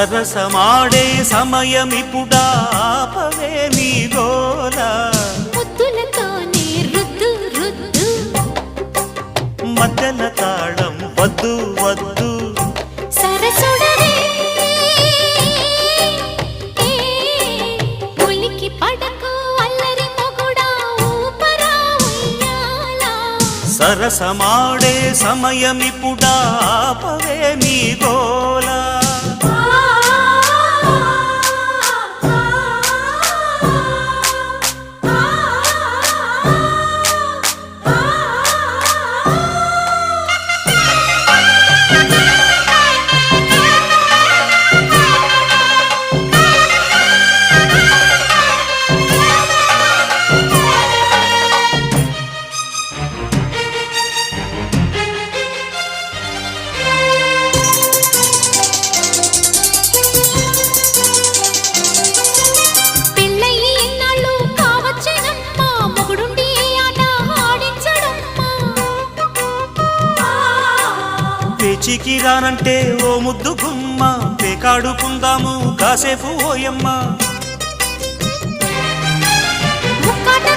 సరసమాడే సమయమిపుడా ఆపవే నీ గోల ముద్దులతోనే రుద్దు రుద్దు మధ్యల తాళం వద్దు వద్దు సరసుడవే ఉలికి పడకు అల్లరి మొగుడా ఊపరా ఉయ్యాలా సరసమాడే సమయమిపుడా ఆపవే నీ గోల పేచికి రానంటే ఓ ముద్దు గుమ్మ పేకాడుకుందాము కాసేపు ఓయమ్మ ముక్కాట